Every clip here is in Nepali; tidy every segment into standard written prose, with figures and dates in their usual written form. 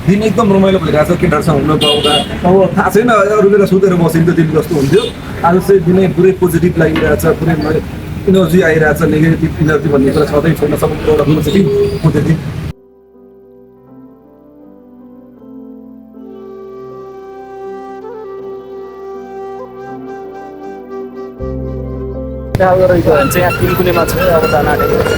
दिन एकदम रमाइलो भइरहेको छ केटाहरूसँग हुन पाउँदा अब थाहा छैन अरू बेला सुतेर बसिन्थ्यो दिन जस्तो हुन्थ्यो आज चाहिँ दिनै पुरै पोजिटिभ लागिरहेछ पुरै इनर्जी आइरहेछ नेगेटिभ इनर्जी भन्ने कुरा छँदै छैन सबैको एउटा पोजिटिभ पोजिटिभ रहेको भने चाहिँ यहाँ कुनकुनेमा छ अब जान आँटेको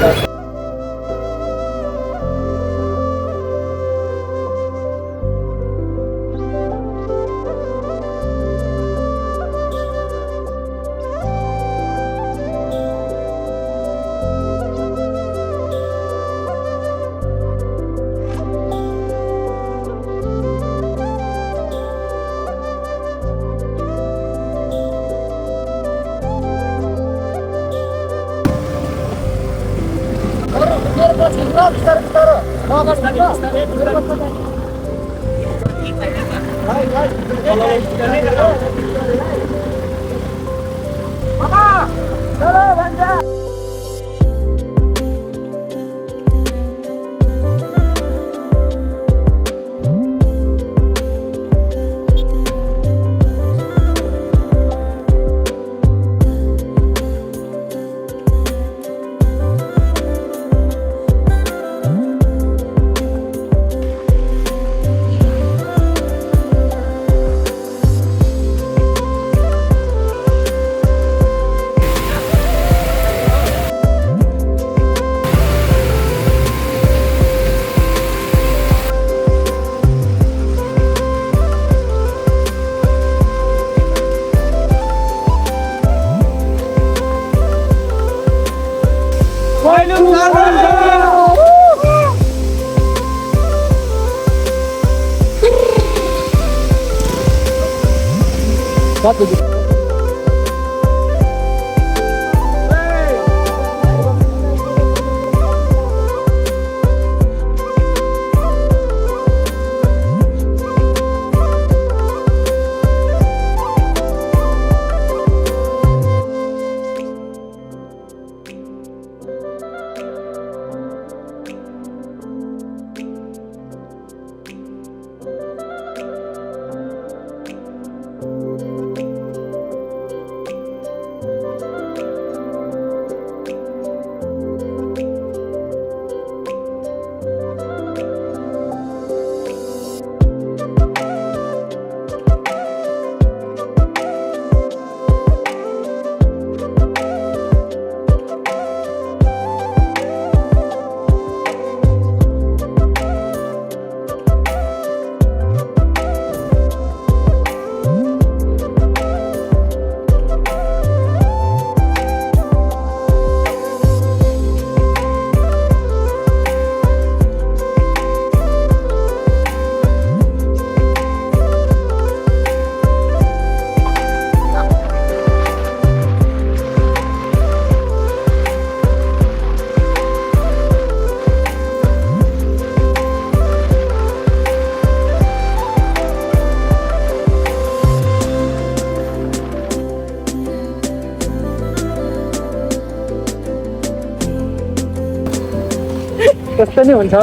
त्यस्तो नि हुन्छ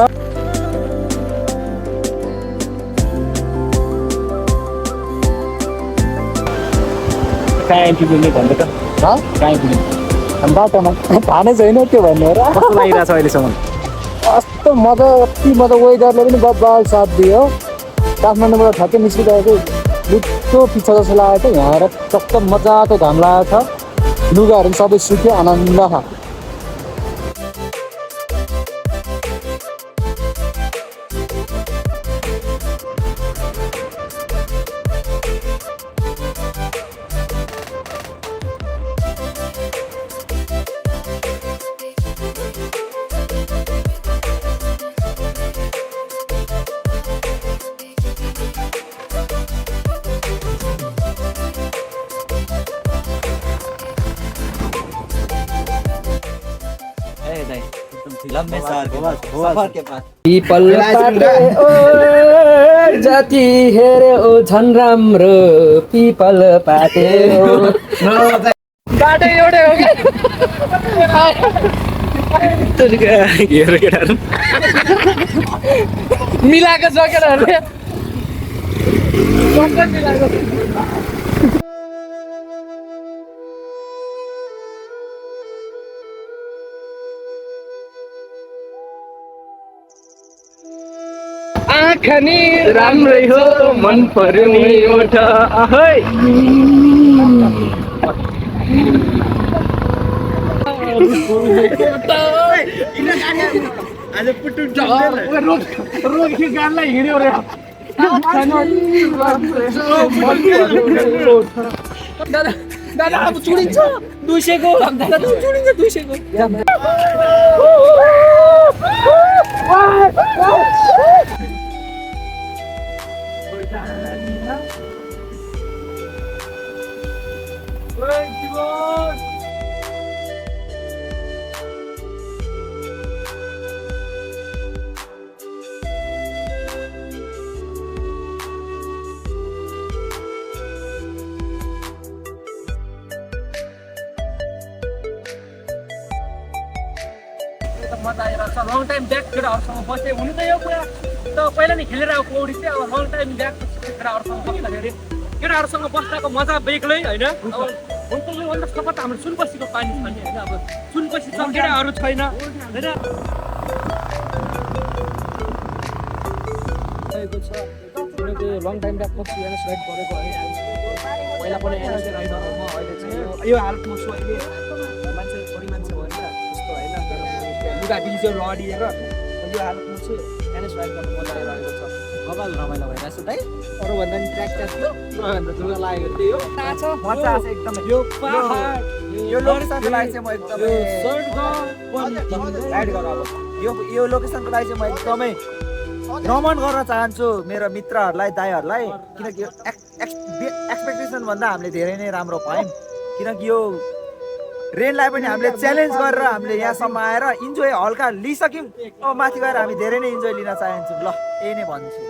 कहाँ पुग्ने भन्नु त कहाँ पुग्ने बाटोमा थाहा नै छैन त्यो भन्ने र कस्तो लागिरहेको छ अहिलेसम्म कस्तो मजा अति मजा वेदरले पनि बब्बाल साथ दियो काठमाडौँबाट ठ्याक्कै निस्किरहेको लुट्टो पिच्छा जस्तो लागेको थियो यहाँ आएर टक्क मजाको घाम लागेको छ लुगाहरू सबै सुक्यो आनन्द छ लम्बे सफर के पास पिपल पाते ओ जति हेऱ्यो झन् राम्रो पिपल पाते बाटो एउटै हो क्या मिलाएको छ केटाहरूले आँखा नि राम्रै हो मन पर्यो नि एउटा ahै आज पुटु रोड के गाडलाई हिँड्यो रे दादा दादा अब चुडिन्छ 200 को दादा चुडिन्छ 200 को मजा आइरहेको छ लङ टाइम ब्याक केटाहरूसँग बसेँ हुनु त यो कुरा त पहिला नि खेलेर आएको पौडी चाहिँ अब लङ टाइम ब्याक केटाहरूसँग बस्दाखेरि केटाहरूसँग बस्दाको मजा बेग्लै होइन अब हुन त योभन्दा सफा त हाम्रो सुनकोसीको पानी छ नि होइन अब सुनकोसी छ केटाहरू छैन होइन लङ टाइम ब्याक पछि एनएस राइड गरेको है पहिला पनि एनएस राइड म अहिले चाहिँ यो हालतमा छु अहिले मान्छे छोरी मान्छे होइन त्यस्तो होइन लुगा बिजहरू अडिएर यो हालतमा छु एनएस राइड गर्नु मजा आइरहेको छ कपाल रमाइलो भइरहेछ दाइ अरूभन्दा नि ट्र्याक ट्याक्यो अरूभन्दा लुगा लागेको त्यही हो मजा आछ एकदमै यो पहाड यो लोकेसनको लागि चाहिँ म एकदमै राइड गर अब यो लोकेसनको लागि चाहिँ म एकदमै भ्रमण गर्न चाहन्छु मेरो मित्रहरूलाई दाइहरूलाई किनकि यो एक्सपेक्टेसन भन्दा हामीले धेरै नै राम्रो पायौँ किनकि यो रेनलाई पनि हामीले च्यालेन्ज गरेर हामीले यहाँसम्म आएर इन्जोय हल्का लिइसक्यौँ अब माथि गएर हामी धेरै नै इन्जोय लिन चाहन्छौँ ल यही नै भन्छु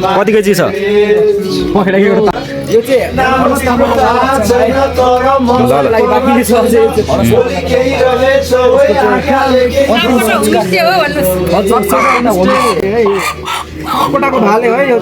कति केजी छ यो चाहिँ बाँकी छ भाले है यो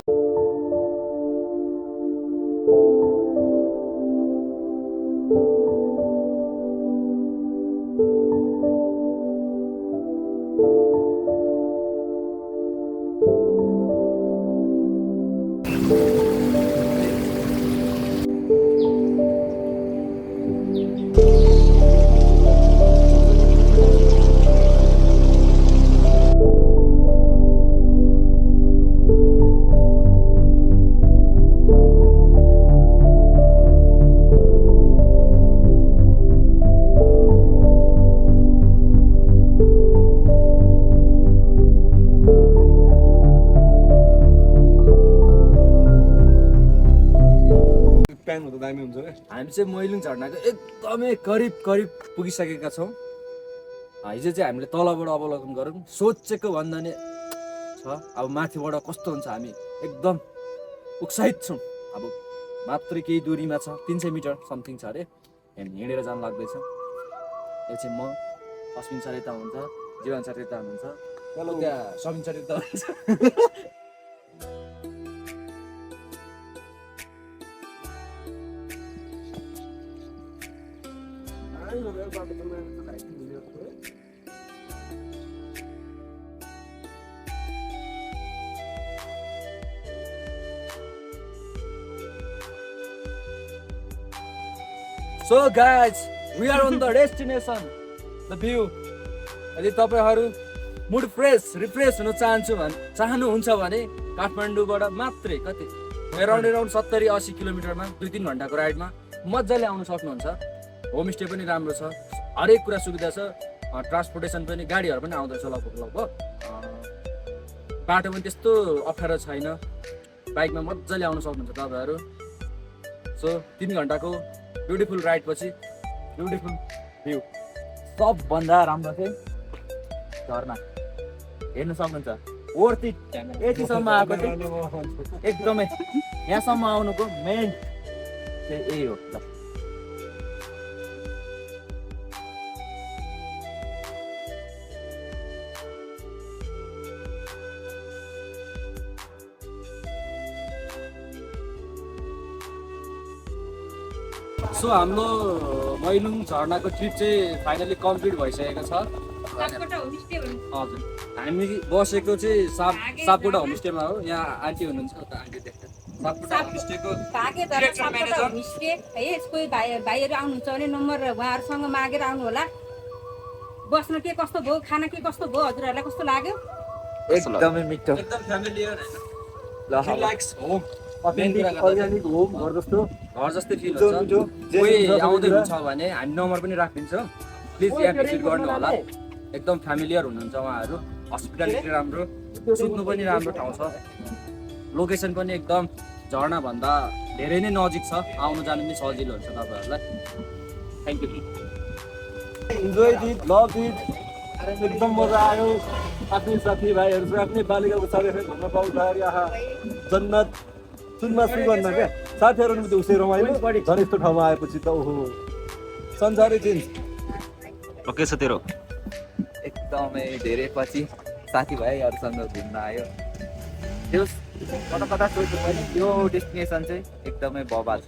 हामी चाहिँ मैलुङ झरनाको एकदमै करिब पुगिसकेका छौँ हिजो चाहिँ हामीले तलबाट अवलोकन गरौँ सोचेको भन्दा नि छ अब माथिबाट कस्तो हुन्छ हामी एकदम उत्साहित छौँ अब मात्रै केही दूरीमा छ 300 मिटर समथिङ छ अरे हामी हिँडेर जान लाग्दैछ यो चाहिँ म अश्विन सर यता हुन्छ, जीवन सर यता हुनुहुन्छ, त्यहाँ सबिन सर यता हुन्छ। So guys, we are on the destination, the view. यदि तपाईहरु मुड रिफ्रेश हुन चाहनुहुन्छ भने काठमाडौँबाट मात्रै कति अराउन्ड 70-80 किलोमिटरमा 2-3 घण्टाको राइडमा मजाले आउन सक्नुहुन्छ। होमस्टे पनि राम्रो छ, हरेक कुरा सुविधा छ, ट्रान्सपोर्टेसन पनि गाडीहरु पनि आउँदछ लगभग। बाटो पनि त्यस्तो अप्ठ्यारो छैन, बाइकमा मजाले आउन सक्नुहुन्छ तपाईहरु। सो 3 घण्टाको ब्युटिफुल राइड पछि ब्युटिफुल भ्यू। सबभन्दा राम्रो चाहिँ झरना हेर्नु सक्नुहुन्छ। Worth it. यतिसम्म आएको चाहिँ एकदमै यहाँसम्म आउनुको मेन चाहिँ यही हो। ल सो हाम्रो मैलुङ झरनाको ट्रिप चाहिँ फाइनली कम्प्लिट भइसकेको छ। हजुर, हामी बसेको चाहिँ सापकोटा होमस्टेमा हो। यहाँ आन्टी हुनुहुन्छ, आन्टी देख्छ सापकोटा होमस्टेको कोही भाइहरू आउनुहुन्छ भने नम्बर उहाँहरूसँग मागेर आउनु होला। बस्न के कस्तो भयो, खाना के कस्तो भयो, हजुरहरूलाई कस्तो लाग्यो? एकदमै मिठो, एकदम फ्यामिलियर हैन, ल रिल्याक्स होम, अर्ग्यानिक होम घर जस्तो घर जस्तै फिल हुन्छ। कोही आउँदै हुन्छ भने हामी नम्बर पनि राखिदिन्छ, प्लिज यहाँ भिजिट गर्नु होला। एकदम फ्यामिलियर हुनुहुन्छ उहाँहरू, हस्पिटालिटी राम्रो, सुत्नु पनि राम्रो ठाउँ छ, लोकेसन पनि एकदम झरना भन्दा धेरै नै नजिक छ, आउनु जानु पनि सजिलो हुन्छ तपाईहरुलाई। Thank you. Enjoy it, love it, एकदम मजा आयो। आफ्नै साथीभाइहरू आफ्नै बालिकाको साथीहरू घुम्न पाउँदाखेरि आहा जन्नत सुनमा सुगन्ध क्या। साथीहरू पनि उसै रमाइलो, झन् यस्तो ठाउँमा आएपछि त ओहो संसारै चेन्ज। ओके छ तेरो एकदमै धेरै पछि साथीभाइहरूसँग घुम्न आयो। त्यो कता कता सोच्नु पनि त्यो डेस्टिनेसन चाहिँ एकदमै बवाल छ,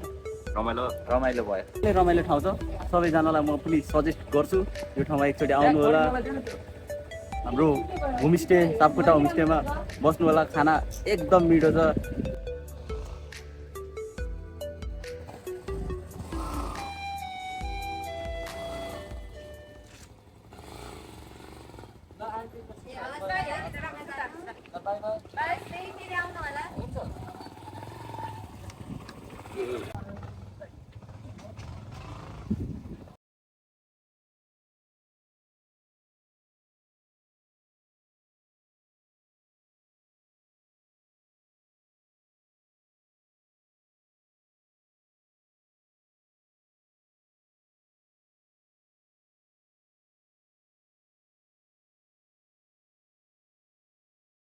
रमाइलो भयो। रमाइलो ठाउँ छ, सबैजनालाई म पनि सजेस्ट गर्छु यो ठाउँमा एकचोटि आउनु होला। हाम्रो होमस्टे सापकोटा होमस्टेमा बस्नु होला, खाना एकदम मिठो छ।